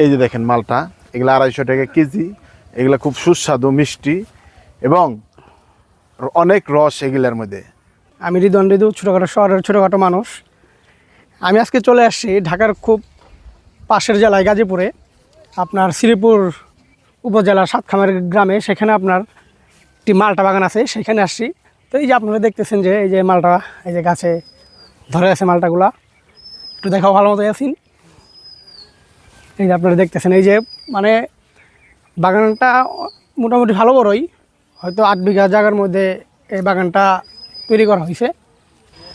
এই যে দেখেন মালটা, এগুলো 250 টাকা কেজি। এগুলো খুব সুস্বাদু, মিষ্টি এবং অনেক রস এগুলোর মধ্যে। আমি রিদন ঋতু, ছোটোখাটো শহরের ছোটোখাটো মানুষ। আমি আজকে চলে আসছি ঢাকার খুব পাশের জেলায় গাজীপুরে, আপনার শ্রীপুর উপজেলার সাতখামের গ্রামে। সেখানে আপনার একটি মালটা বাগান আছে, সেখানে আসছি। তো এই যে আপনারা দেখতেছেন যে এই যে মালটা, এই যে গাছে ধরে আছে মালটাগুলা, একটু দেখাও ভালো মতো আছেন। এই যে আপনারা দেখতেছেন, এই যে মানে বাগানটা মোটামুটি ভালো বড়ই, হয়তো 8 বিঘা জায়গার মধ্যে এই বাগানটা তৈরি করা হয়েছে।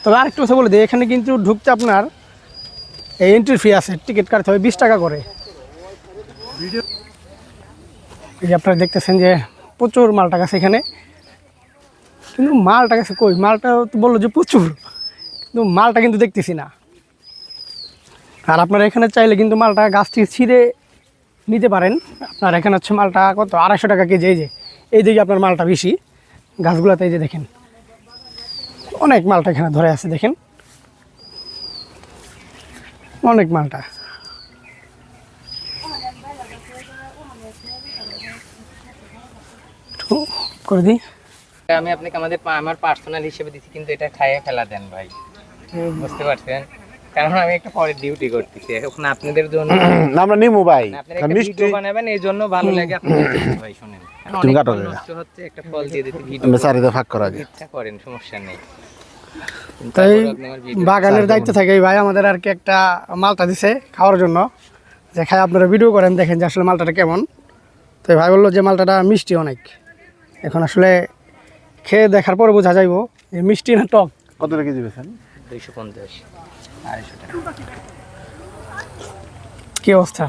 তবে আরেকটু কথা বলে দিই, এখানে কিন্তু ঢুকতে আপনার এই এন্ট্রি ফি আছে, টিকিট কাটতে হবে 20 টাকা করে। এই যে আপনারা দেখতেছেন যে প্রচুর মালটা গাছ এখানে, কিন্তু মালটা গাছে কই, মালটা তো বললো যে প্রচুর, কিন্তু মালটা কিন্তু দেখতেছি না। আর আপনারা এখানে চাইলে কিন্তু মালটা গাছ থেকে ছিঁড়ে নিতে পারেন। আপনার এখানে হচ্ছে মালটা কত 250 টাকা কেজি। এই যে এই দিকে আপনার মালটা বেশি গাছগুলোতে, এই যে দেখেন অনেক মালটা এখানে ধরে আছে, দেখেন অনেক মালটা। করে দিই আমি আপনাকে আমার পার্সোনাল হিসেবে দিচ্ছি, কিন্তু এটা খাইয়ে ফেলা দেন ভাই, বুঝতে পারছেন? কারণ আমি একটা পরের ডিউটি করতেছি এখন আপনাদের জন্য। আমরা নিমু ভাই, আপনারা একটা ভিডিও বানাবেন, এই জন্য ভালো লাগে আপনাদের ভাই। শুনেন, তুমি কাটো না, নষ্ট হচ্ছে, একটা ফল দিয়ে দিতে ভিডিও আমরা চারিতে ভাগ করা আগে ইচ্ছা করেন, সমস্যা নেই। তাই বাগানের দায়িত্ব থাকে এই ভাই আমাদের আর কি একটা মালটা দিছে খাওয়ার জন্য, যে খাই আপনারা ভিডিও করেন, দেখেন যে আসলে মালটাটা কেমন। তো এই ভাই বললো যে মালটাটা মিষ্টি অনেক। এখন আসলে খেয়ে দেখার পরে বোঝা যাইব যে মিষ্টি না টক। কত টাকা কেজি বেছেন? 250, 250 টাকা। কি অবস্থা?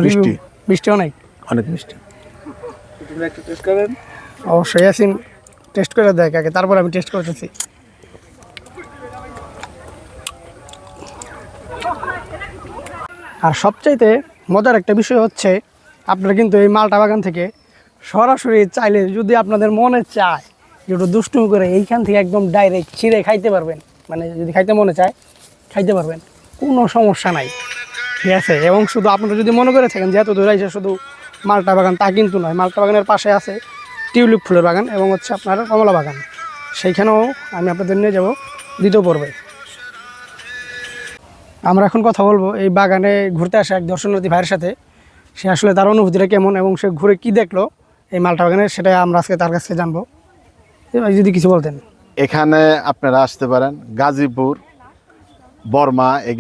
মিষ্টি, মিষ্টি অনেক, অনেক মিষ্টি। একটু টেস্ট করেন। অবশ্যই আসিন, টেস্ট করে দেখ আগে, তারপর আমি টেস্ট করতেছি। আর সবচাইতে মজার একটা বিষয় হচ্ছে, আপনারা কিন্তু এই মালটা বাগান থেকে সরাসরি চাইলে, যদি আপনাদের মনে চায় যে একটু দুষ্টুমি করে এইখান থেকে একদম ডাইরেক্ট ছিঁড়ে খাইতে পারবেন। মানে যদি খাইতে মনে চায় খাইতে পারবেন, কোনো সমস্যা নাই, ঠিক আছে। এবং শুধু আপনারা যদি মনে করে থাকেন যেহেতু ধরে আছে শুধু মালটা বাগান, তা কিন্তু নয়। মালটা বাগানের পাশে আছে টিউলিপ ফুলের বাগান এবং হচ্ছে আপনার কমলা বাগান, সেইখানেও আমি আপনাদের নিয়ে যাব দ্বিতীয় পর্বে। আমরা এখন কথা বলবো এই বাগানে ঘুরতে আসা এক দর্শনার্থী ভাইয়ের সাথে। সে আসলে তার অনুভূতিটা কেমন এবং সে ঘুরে কি দেখলো এই মালটা বাগানে, সেটা আমরা আজকে তার কাছে জানবো। যদি কিছু বলতেন। এখানে আপনারা আসতে পারেন, গাজীপুর, বর্মা।